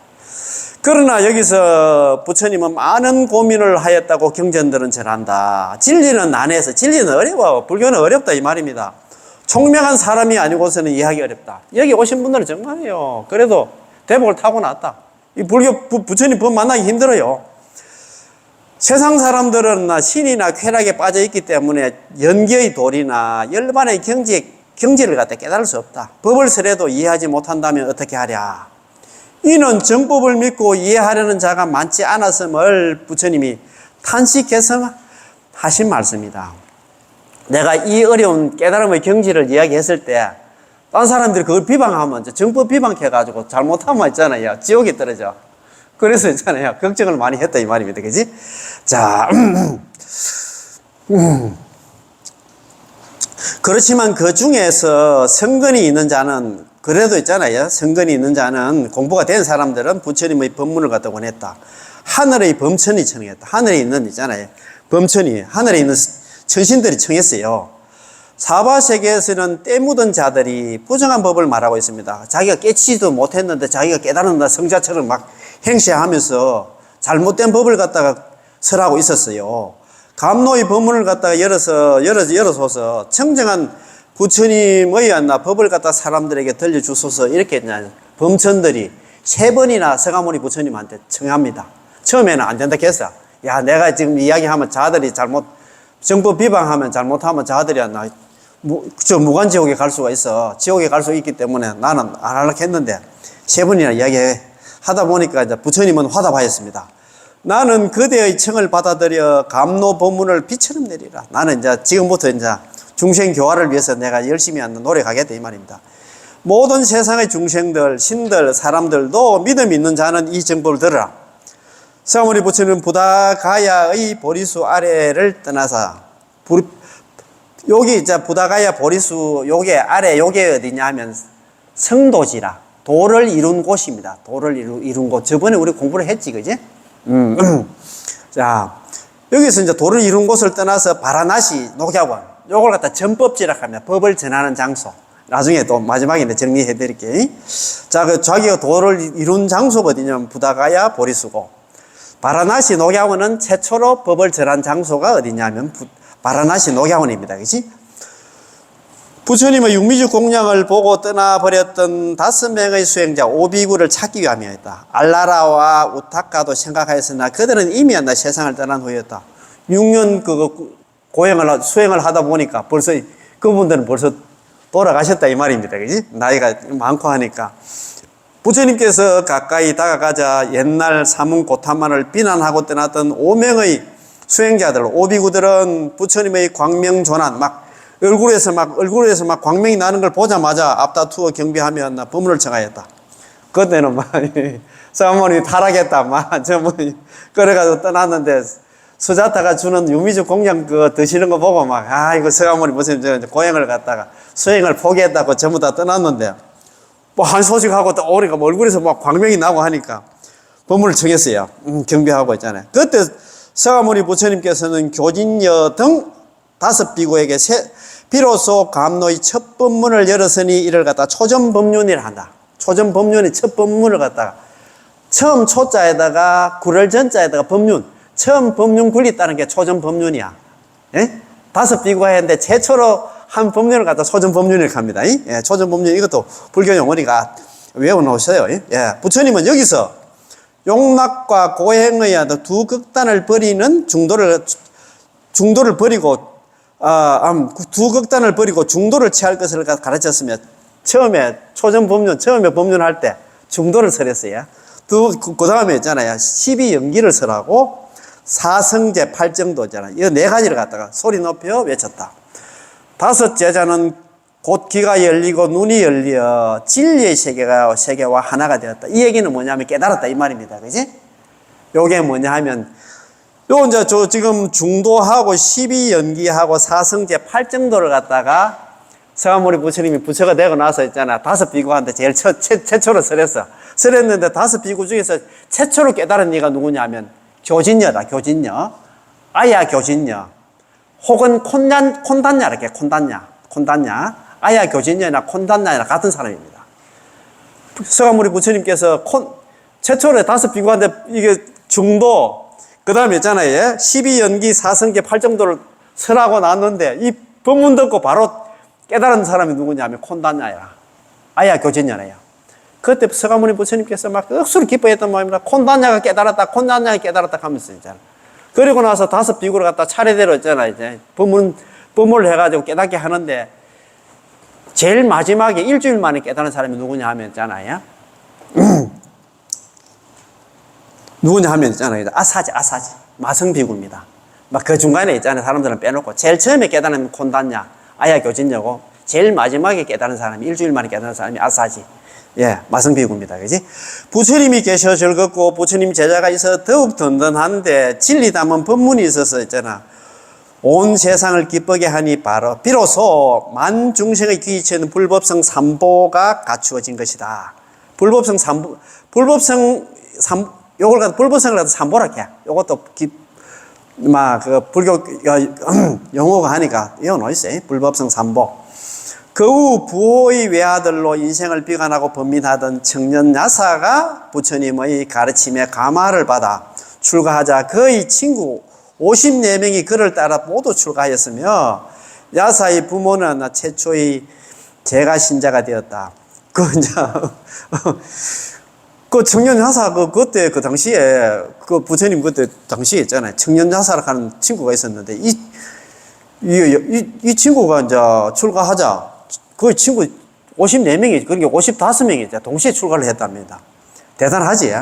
그러나 여기서 부처님은 많은 고민을 하였다고 경전들은 전한다. 진리는 난해서 진리는 어려워. 불교는 어렵다 이 말입니다. 총명한 사람이 아니고서는 이해하기 어렵다. 여기 오신 분들은 정말이에요. 그래도 대복을 타고 났다. 이 부처님 법 만나기 힘들어요. 세상 사람들은 신이나 쾌락에 빠져 있기 때문에 연기의 도리나 열반의 경지를 갖다 깨달을 수 없다. 법을 설해도 이해하지 못한다면 어떻게 하랴. 이는 정법을 믿고 이해하려는 자가 많지 않았음을 부처님이 탄식해서 하신 말씀이다. 내가 이 어려운 깨달음의 경지를 이야기했을 때, 딴 사람들이 그걸 비방하면, 정법 비방해가지고 잘못하면 있잖아요. 지옥에 떨어져. 그래서 있잖아요. 걱정을 많이 했다, 이 말입니다. 그지? 자, 그렇지만 그 중에서 성근이 있는 자는, 그래도 있잖아요. 성근이 있는 자는 공부가 된 사람들은 부처님의 법문을 갖다 원했다. 하늘의 범천이 청했다. 하늘에 있는 있잖아요. 범천이, 하늘에 있는 천신들이 청했어요. 사바 세계에서는 때 묻은 자들이 부정한 법을 말하고 있습니다. 자기가 깨치지도 못했는데 자기가 깨달은다 성자처럼 막 행세하면서 잘못된 법을 갖다가 설하고 있었어요. 감노의 법문을 갖다가 열어서서 청정한 부처님의 법을 갖다 사람들에게 들려주소서 이렇게 범천들이 3번이나 서가모니 부처님한테 청합니다. 처음에는 안 된다 했어. 야, 내가 지금 이야기하면 자들이 정법 비방하면 잘못하면 자들이 저 무간지옥에 갈 수가 있어. 지옥에 갈 수 있기 때문에 나는 안 하려고 했는데 3번이나 이야기하다 보니까 이제 부처님은 화답하였습니다. 나는 그대의 청을 받아들여 감노 법문을 비처럼 내리라. 나는 이제 지금부터 이제 중생 교화를 위해서 내가 열심히 노력하겠다 이 말입니다. 모든 세상의 중생들, 신들, 사람들도 믿음 있는 자는 이 정법을 들으라. 서가모니 부처님은 부다가야의 보리수 아래를 떠나서 여기 이제 부다가야 보리수 요게 아래 요게 어디냐 하면 성도지라 도를 이룬 곳입니다. 도를 이룬 곳. 저번에 우리 공부를 했지, 그지? 자, 여기서 이제 도를 이룬 곳을 떠나서 바라나시 녹야원 요걸 갖다 전법지라 합니다. 법을 전하는 장소. 나중에 또 마지막에 정리해 드릴게요. 자, 그 자기가 도를 이룬 장소가 어디냐면 부다가야 보리수고 바라나시 녹야원은 최초로 법을 전한 장소가 어디냐면 바라나시 녹야원입니다. 그치? 부처님의 육미주 공양을 보고 떠나버렸던 5명의 수행자 오비구를 찾기 위함이었다. 알라라와 우타카도 생각하였으나 그들은 이미 세상을 떠난 후였다. 6년 수행을 하다 보니까 그분들은 벌써 돌아가셨다 이 말입니다. 그지? 나이가 많고 하니까. 부처님께서 가까이 다가가자 옛날 사문 고타만을 비난하고 떠났던 5명의 수행자들, 오비구들은 부처님의 광명존한 얼굴에서 막 광명이 나는 걸 보자마자 앞다투어 경배하며 법문을 청하였다. 그때는 서가모니 타락했다. 그래가지고 떠났는데 수자타가 주는 유미주 공양 드시는 거 보고 이거 서가모니 무슨 고향을 갔다가 수행을 포기했다고 전부 다 떠났는데 한 소식하고 또 오니까 얼굴에서 막 광명이 나고 하니까 법문을 청했어요. 경배하고 있잖아요. 그때 서가모니 부처님께서는 교진여 등 5비구에게 비로소 감노의 첫 법문을 열었으니 이를 갖다 초전법륜이라 한다. 초전법륜이 첫 법문을 갖다가 처음 초자에다가 구를 전자에다가 법륜, 처음 법륜 굴렸다는 게 초전법륜이야. 예? 5비구가 했는데 최초로 한 법륜을 갖다 초전법륜이라고 합니다. 예, 초전법륜 이것도 불교 용어니까 외워놓으세요. 예, 부처님은 여기서 용락과 고행의 두 극단을 버리는 중도를 버리고 두 극단을 버리고 중도를 취할 것을 가르쳤으며 처음에 처음에 법륜할 때 중도를 설했어요. 그 다음에 있잖아요. 12연기를 설하고 사성제 8정도 있잖아요. 이 4가지를 갖다가 소리 높여 외쳤다. 5 제자는 곧 귀가 열리고 눈이 열려 진리의 세계와 하나가 되었다. 이 얘기는 뭐냐면 깨달았다 이 말입니다. 그지? 요게 뭐냐 하면 이제 지금 중도하고 12연기하고 사성제 8정도를 갖다가 서가모니 부처님이 부처가 되고 나서 있잖아. 5비구한테 제일 최초로 설했는데 5비구 중에서 최초로 깨달은 이가 누구냐면 교진녀다. 교진녀. 아야 교진녀. 혹은 콘단냐 이렇게 콘단냐. 아야 교진녀나 콘단냐나 같은 사람입니다. 서가모니 부처님께서 최초로 5비구한테 이게 중도 그 다음에 있잖아요. 12연기 4성제 8정도를 설하고 났는데 이 법문 듣고 바로 깨달은 사람이 누구냐면 콘단냐야. 아야 교진녀네요. 그때 서가모니 부처님께서 막 억수로 기뻐했던 모양입니다. 콘단냐가 깨달았다 하면서 있잖아. 그리고 나서 5비구를 갖다 차례대로 있잖아. 이제 법문을 해가지고 깨닫게 하는데 제일 마지막에 일주일 만에 깨달은 사람이 누구냐 하면 있잖아요. 누구냐 하면 있잖아요. 아사지. 마성비구입니다. 그 중간에 있잖아요. 사람들은 빼놓고. 제일 처음에 깨달은 콘단냐, 아야 교진녀고, 제일 마지막에 깨달은 사람이, 일주일 만에 깨달은 사람이 아사지. 예, 마성비구입니다. 그지? 부처님이 계셔 즐겁고, 부처님 제자가 있어 더욱 든든한데, 진리 담은 법문이 있어서 있잖아. 온 세상을 기쁘게 하니 비로소 만 중생의 귀처는 불법성 3보가 갖추어진 것이다. 불법성 3보, 요걸 갖다 불법성을 갖다 3보라 해. 요것도 그 불교 용어가 하니까 이건 있어요. 불법성 삼보. 그 후 부호의 외아들로 인생을 비관하고 번민하던 청년 야사가 부처님의 가르침에 감화를 받아 출가하자 그의 친구 54명이 그를 따라 모두 출가하였으며 야사의 부모는 최초의 제가 신자가 되었다. 그 청년 야사 그때 그 당시에 그 부처님 그때 당시에 있잖아요. 청년 야사라고 하는 친구가 있었는데 이 친구가 이제 출가하자 그 친구 54명이 그러니까 55명이 동시에 출가를 했답니다. 대단하지?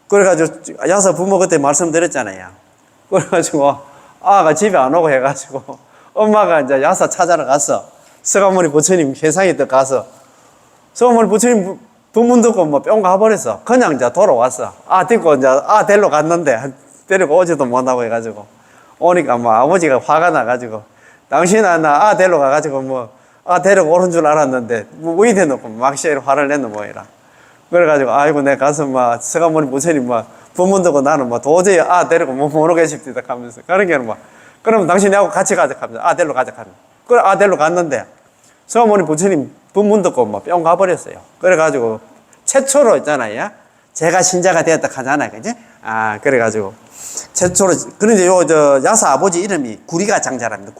그래가지고 야사 부모 그때 말씀드렸잖아요. 그래가지고 아가 집에 안 오고 해가지고 엄마가 이제 야사 찾아러 갔어. 서가모니 부처님 회상에 또 가서 서가모니 부처님 부문 듣고 뭐 뿅 가버렸어. 그냥 이제 돌아왔어. 데리고 이제 데리러 갔는데 데리고 오지도 못하고 해가지고 오니까 뭐 아버지가 화가 나가지고 당신은 나 데리러 가가지고 데리고 오는 줄 알았는데 왜 대놓고 막 시에 화를 냈노 뭐이라. 그래가지고 아이고 내 가서 서가모니 부처님 부문 듣고 나는 도저히 데리고 못 오겠습니다 하면서 그런 게는 그럼 당신하고 같이 가자 하면서 데리러 가자 하면서 그래 데리러 갔는데 서가모니 부처님 부문 듣고 뿅 가버렸어요. 그래가지고 최초로 있잖아요. 제가 신자가 되었다 하잖아요. 그지? 그래가지고 최초로 그런데 야사 아버지 이름이 구리가 장자랍니다.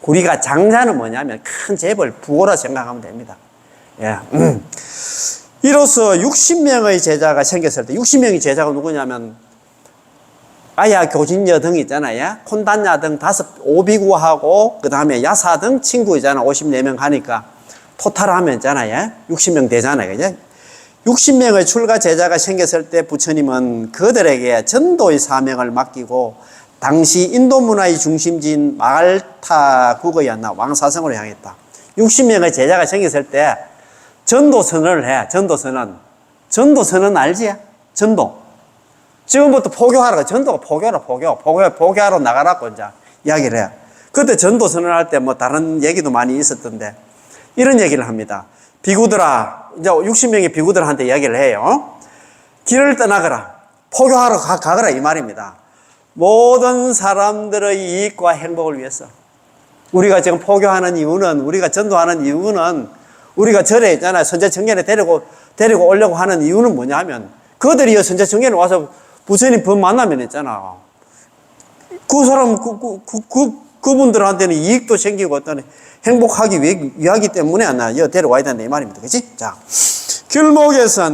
구리가 장자는 뭐냐면 큰 재벌 부호라 생각하면 됩니다. 예. 이로써 60명의 제자가 생겼을 때 60명의 제자가 누구냐면 아야 교진녀 등 있잖아요. 콘단냐 등 5비구하고 그 다음에 야사 등 친구 있잖아. 54명 하니까 토탈하면 있잖아요. 60명 되잖아요. 그죠? 60명의 출가 제자가 생겼을 때 부처님은 그들에게 전도의 사명을 맡기고 당시 인도 문화의 중심지인 마갈타 국어였나 왕사성으로 향했다. 60명의 제자가 생겼을 때 전도 선언을 해. 전도 선언 알지? 전도. 지금부터 포교하러 가. 전도가 포교하러 나가라고 이제 이야기를 해. 그때 전도 선언할 때 다른 얘기도 많이 있었던데 이런 얘기를 합니다. 비구들아, 이제 60명의 비구들한테 이야기를 해요. 길을 떠나거라. 포교하러 가거라 이 말입니다. 모든 사람들의 이익과 행복을 위해서. 우리가 지금 포교하는 이유는, 우리가 전도하는 이유는, 우리가 절에 있잖아요. 선제청년에 데리고 오려고 하는 이유는 뭐냐 하면, 그들이 선제청년에 와서 부처님 법 만나면 있잖아. 그 사람, 그분들한테는 이익도 생기고 어떤 행복하기 위하기 때문에 데려와야 된다 이 말입니다. 그치? 자. 길목에서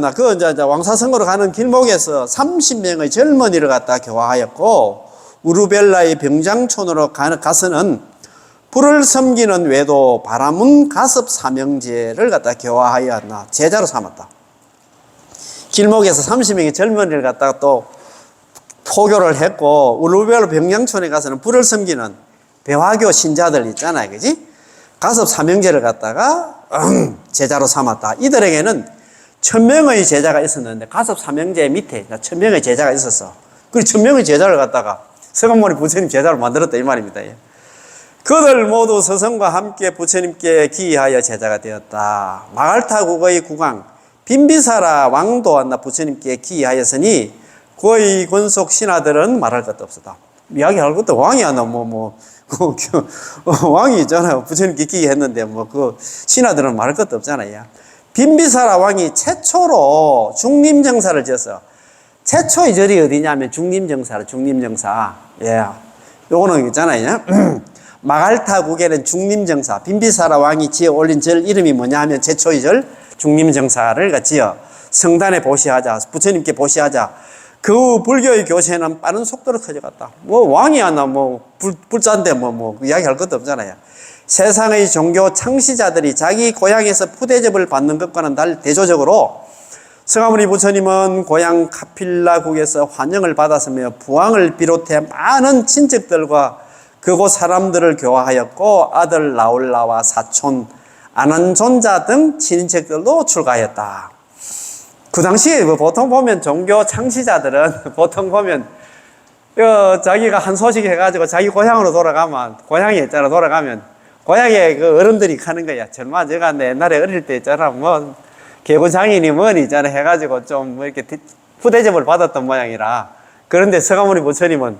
왕사성으로 가는 길목에서 30명의 젊은이를 갖다 교화하였고 우르벨라의 병장촌으로 가서는 불을 섬기는 외도 바라문 가섭 사명제를 갖다 교화하여 제자로 삼았다. 길목에서 30명의 젊은이를 갖다가 또 포교를 했고 우르벨라 병장촌에 가서는 불을 섬기는 배화교 신자들 있잖아요. 그지? 가섭 사명제를 갖다가 제자로 삼았다. 이들에게는 1000명의 제자가 있었는데 가섭 사명제 밑에 1000명의 제자가 있었어. 그 1000명의 제자를 갖다가 서가모니 부처님 제자로 만들었다 이 말입니다. 그들 모두 서성과 함께 부처님께 기이하여 제자가 되었다. 마갈타 국의 국왕 빈비사라 왕도 부처님께 기이하였으니 그의 권속 신하들은 말할 것도 없었다. 이야기할 것도 왕이야 왕이 있잖아요. 부처님께 기이했는데 그 신하들은 말할 것도 없잖아요. 빈비사라 왕이 최초로 중림정사를 지었어. 최초의 절이 어디냐면 중림정사. 예. 요거는 있잖아요. 마갈타국에는 중림정사. 빈비사라 왕이 지어 올린 절 이름이 뭐냐 하면 최초의 절 중림정사를 지어 성단에 보시하자. 부처님께 보시하자. 그 불교의 교세는 빠른 속도로 커져갔다. 왕이야, 불자인데 이야기할 것도 없잖아요. 세상의 종교 창시자들이 자기 고향에서 푸대접을 받는 것과는 달리 대조적으로 서가모니 부처님은 고향 카필라국에서 환영을 받았으며 부왕을 비롯해 많은 친척들과 그곳 사람들을 교화하였고 아들 라울라와 사촌 아난존자 등 친인척들도 출가하였다. 그 당시에 보통 보면 종교 창시자들은 보통 보면 자기가 한 소식 해가지고 자기 고향으로 돌아가면 고향에 있잖아 돌아가면 고향에 그 어른들이 가는 거야. 젊어 제가 옛날에 어릴 때 있잖아 개구장이니 뭐니 있잖아 해가지고 좀 이렇게 후대접을 받았던 모양이라. 그런데 서가모니 부처님은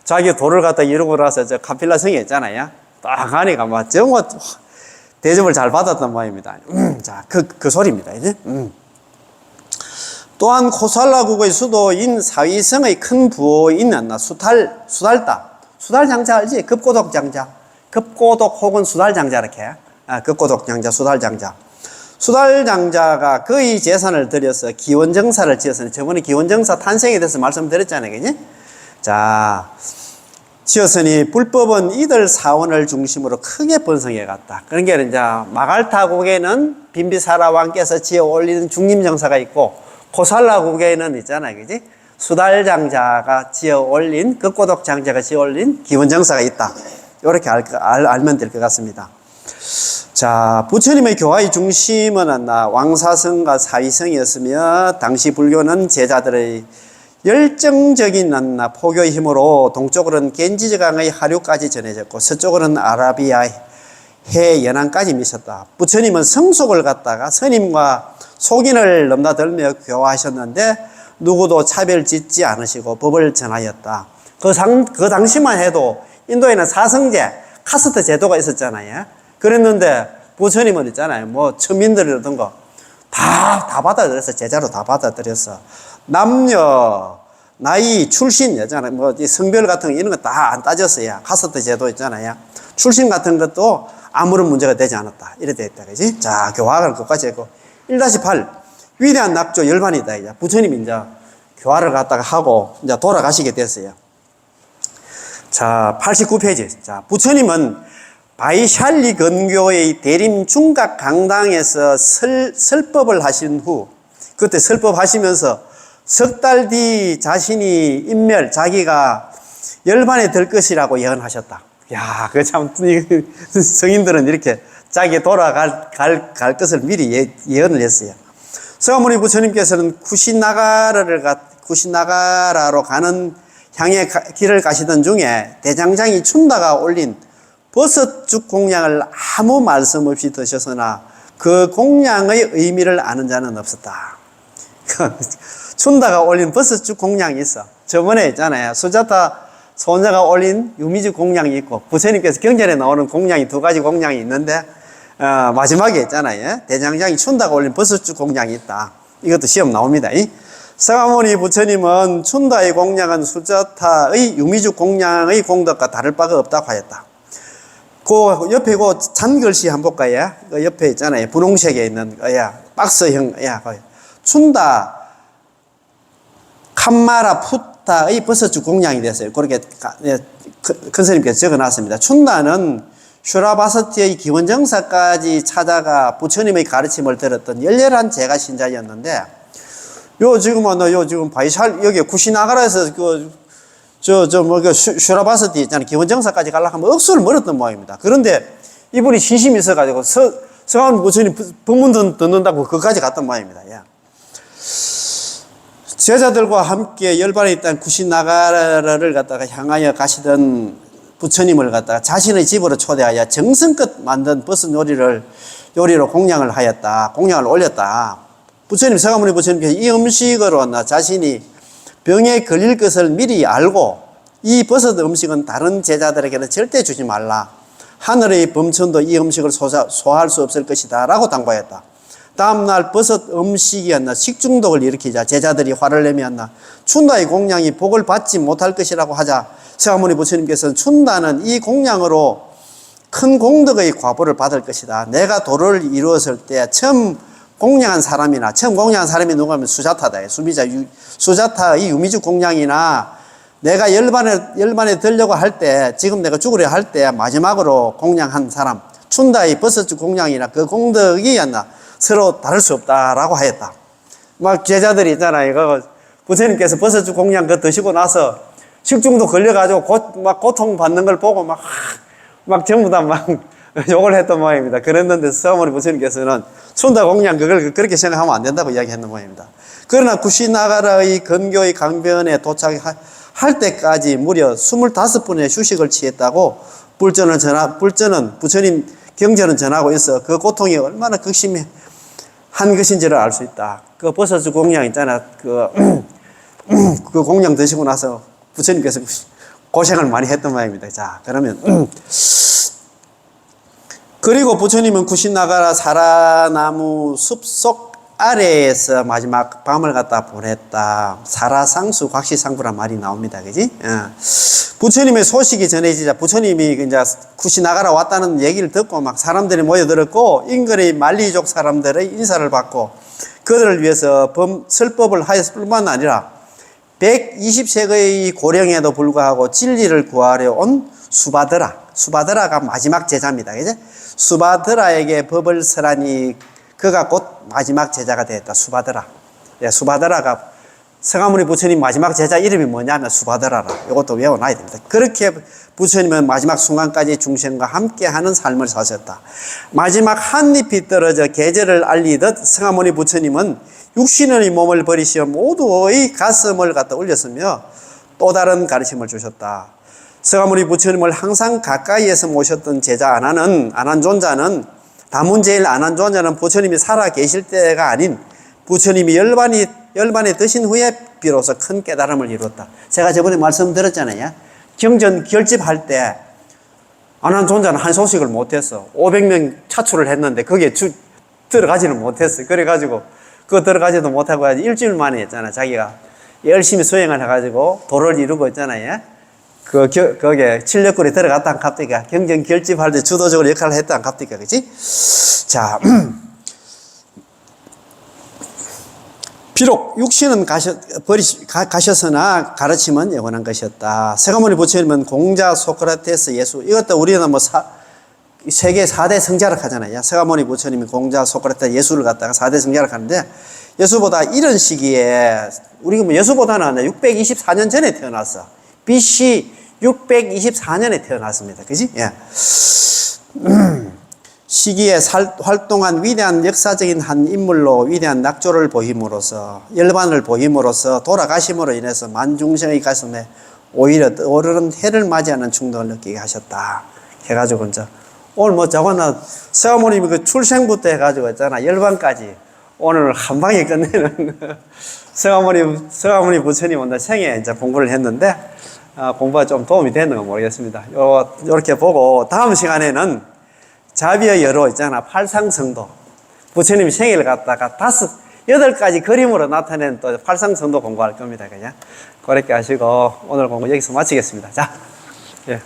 자기 도를 갖다 이루고 나서 저 카필라 성에 있잖아요. 딱 가니까 막 정말 대접을 잘 받았단 말입니다. 자, 그 소리입니다. 이제. 또한 코살라국의 수도인 사위성의 큰 부호인 수달다. 수달장자 알지? 급고독장자. 급고독 혹은 수달장자 이렇게. 급고독장자, 수달장자. 수달장자가 그의 재산을 들여서 기원정사를 지었으니 저번에 기원정사 탄생에 대해서 말씀드렸잖아요. 그지? 자, 지었으니 불법은 이들 사원을 중심으로 크게 번성해 갔다. 그러니까 이제 마갈타국에는 빈비사라 왕께서 지어 올리는 중림정사가 있고 코살라국에는 있잖아요. 그지? 수달장자가 지어 올린, 급고독장자가 지어 올린 기원정사가 있다. 이렇게 알면 될 것 같습니다. 자, 부처님의 교화의 중심은 왕사성과 사위성이었으며 당시 불교는 제자들의 열정적인 포교의 힘으로 동쪽으로는 겐지즈강의 하류까지 전해졌고 서쪽으로는 아라비아 해 연안까지 미쳤다. 부처님은 성속을 갖다가 스님과 속인을 넘나들며 교화하셨는데 누구도 차별 짓지 않으시고 법을 전하였다. 그 당시만 해도 인도에는 사성제, 카스트 제도가 있었잖아요. 그랬는데 부처님은 있잖아요. 뭐 천민들이라든가 다 받아들였어. 제자로 다 받아들였어. 남녀, 나이, 출신 있잖아요. 뭐 성별 같은 거 이런 거 다 안 따졌어요. 카스트 제도 있잖아요. 출신 같은 것도 아무런 문제가 되지 않았다. 이래 돼 있다. 그지? 자, 교화를 끝까지 했고 1-8 위대한 낙조 열반이다. 이제 부처님이 이제 교화를 갖다가 하고 이제 돌아가시게 됐어요. 자, 89페이지. 자, 부처님은 바이샬리 건교의 대림 중각 강당에서 설법을 하신 후, 그때 설법 하시면서 석 달 뒤 자신이 자기가 열반에 들 것이라고 예언하셨다. 야, 그 참, 성인들은 이렇게 자기 돌아갈 것을 미리 예언을 했어요. 서가모니 부처님께서는 쿠시나가라로 가는 향해 길을 가시던 중에 대장장이 춘다가 올린 버섯죽 공양을 아무 말씀 없이 드셨으나 그 공양의 의미를 아는 자는 없었다. 춘다가 올린 버섯죽 공양이 있어. 저번에 있잖아요. 수자타 소녀가 올린 유미죽 공양이 있고 부처님께서 경전에 나오는 공양이 2가지 공양이 있는데 마지막에 있잖아요. 대장장이 춘다가 올린 버섯죽 공양이 있다. 이것도 시험 나옵니다. 서가모니 부처님은 춘다의 공양은 수자타의 유미죽 공양의 공덕과 다를 바가 없다고 하였다. 그 옆에 그 잔글씨 한번 볼까요? 그 옆에 있잖아요. 분홍색에 있는 박스형 춘다 캄마라 푸타의 버섯죽 공양이 됐어요. 그렇게 큰 스님께서 적어놨습니다. 춘다는 슈라바스티의 기원정사까지 찾아가 부처님의 가르침을 들었던 열렬한 제가 신자였는데 지금 바이샬 여기 쿠시나가라에서 슈라바스티 있잖아요. 기원정사까지 가려고 하면 억수를 멀었던 모양입니다. 그런데 이분이 신심이 있어가지고 서가모니 부처님 법문 듣는다고 거기까지 갔던 모양입니다. 제자들과 함께 열반에 있던 쿠시나가라를 갖다가 향하여 가시던 부처님을 갖다가 자신의 집으로 초대하여 정성껏 만든 버섯 요리로 공양을 하였다. 공양을 올렸다. 부처님, 서가모니 부처님께서 이 음식으로 자신이 병에 걸릴 것을 미리 알고 이 버섯 음식은 다른 제자들에게는 절대 주지 말라. 하늘의 범천도 이 음식을 소화할 수 없을 것이다. 라고 당부하였다. 다음날 버섯 음식이었나 식중독을 일으키자 제자들이 화를 내면나 춘다의 공양이 복을 받지 못할 것이라고 하자 서가모니 부처님께서는 춘다는 이 공양으로 큰 공덕의 과보를 받을 것이다. 내가 도를 이루었을 때 처음 공양한 사람이 누구냐면 수자타다. 수자타의 유미죽 공양이나 내가 열반에 들려고 할 때, 지금 내가 죽으려 할 때 마지막으로 공양한 사람, 춘다의 버섯죽 공양이나 그 공덕이 서로 다를 수 없다라고 하였다. 막 제자들이 있잖아요. 부처님께서 버섯죽 공양 그거 드시고 나서 식중독 걸려가지고 막 고통받는 걸 보고 막 전부 다 막 욕을 했던 모양입니다. 그랬는데 서가모니 부처님께서는 춘다 공양 그걸 그렇게 생각하면 안 된다고 이야기했던 모양입니다. 그러나 쿠시나가라의 건교의 강변에 도착할 때까지 무려 25분의 휴식을 취했다고 부처님 경전은 전하고 있어. 그 고통이 얼마나 극심한 것인지를 알 수 있다. 그 버섯죽 공양 있잖아. 그 공양 드시고 나서 부처님께서 고생을 많이 했던 모양입니다. 자, 그러면 그리고 부처님은 구신나가라 사라나무 숲속 아래에서 마지막 밤을 갖다 보냈다. 사라상수 곽시상부란 말이 나옵니다. 그지? 부처님의 소식이 전해지자 부처님이 이제 구시나가라 왔다는 얘기를 듣고 막 사람들이 모여들었고 인근의 만리족 사람들의 인사를 받고 그들을 위해서 설법을 하였을 뿐만 아니라 120세의 고령에도 불구하고 진리를 구하려 온 수바드라가 마지막 제자입니다. 그죠? 수바드라에게 법을 설하니 그가 곧 마지막 제자가 되었다. 수바드라. 예, 수바드라가 성하모니 부처님 마지막 제자 이름이 뭐냐면 수바드라라. 이것도 외워놔야 됩니다. 그렇게 부처님은 마지막 순간까지 중생과 함께하는 삶을 사셨다. 마지막 한 잎이 떨어져 계절을 알리듯 성하모니 부처님은 육신의 몸을 버리시어 모두의 가슴을 갖다 올렸으며 또 다른 가르침을 주셨다. 성하모니 부처님을 항상 가까이에서 모셨던 제자 아난존자는 다문제일 아난존자는 부처님이 살아 계실 때가 아닌 부처님이 열반에 드신 후에 비로소 큰 깨달음을 이뤘다. 제가 저번에 말씀드렸잖아요. 경전 결집할 때 아난존자는 한 소식을 못했어. 500명 차출을 했는데 거기에 들어가지는 못했어. 그래가지고 그거 들어가지도 못하고 일주일 만에 했잖아. 자기가 열심히 수행을 해가지고 도를 이루고 있잖아요. 거기에 칠력굴에 들어갔다 갑니까? 경전 결집할 때 주도적으로 역할을 했다 갑니까? 그치? 자, 비록 육신은 가셨으나 가르침은 영원한 것이었다. 세가모니 부처님은 공자, 소크라테스, 예수, 이것도 우리는 뭐 세계 4대 성자력 하잖아요. 세가모니 부처님이 공자, 소크라테스, 예수를 갖다가 4대 성자력 하는데 예수보다 이런 시기에 우리가 뭐 예수보다는 624년 전에 태어났어. BC 624년에 태어났습니다. 그지? 예. 시기에 활동한 위대한 역사적인 한 인물로 위대한 낙조를 보임으로써 열반을 보임으로써 돌아가심으로 인해서 만중생의 가슴에 오히려 떠오르는 해를 맞이하는 충동을 느끼게 하셨다. 해가지고 이제 오늘 뭐 저거는 세가모님이 그 출생부터 해가지고 있잖아 열반까지 오늘 한 방에 끝내는 세가모니 부처님 오늘 생에 이제 공부를 했는데 공부가 좀 도움이 됐는가 모르겠습니다. 요렇게 보고 다음 시간에는 자비의 여로 있잖아. 팔상성도. 부처님 생일을 갖다가 8가지 그림으로 나타낸 또 팔상성도 공부할 겁니다. 그냥. 그렇게 하시고 오늘 공부 여기서 마치겠습니다. 자. 예.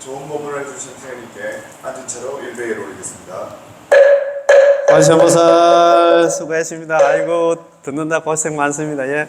좋은 법을 해주신 선생님께 앉은 채로 일배를 올리겠습니다. 관세음보살 수고했습니다. 아이고 듣는다 고생 많습니다. 예.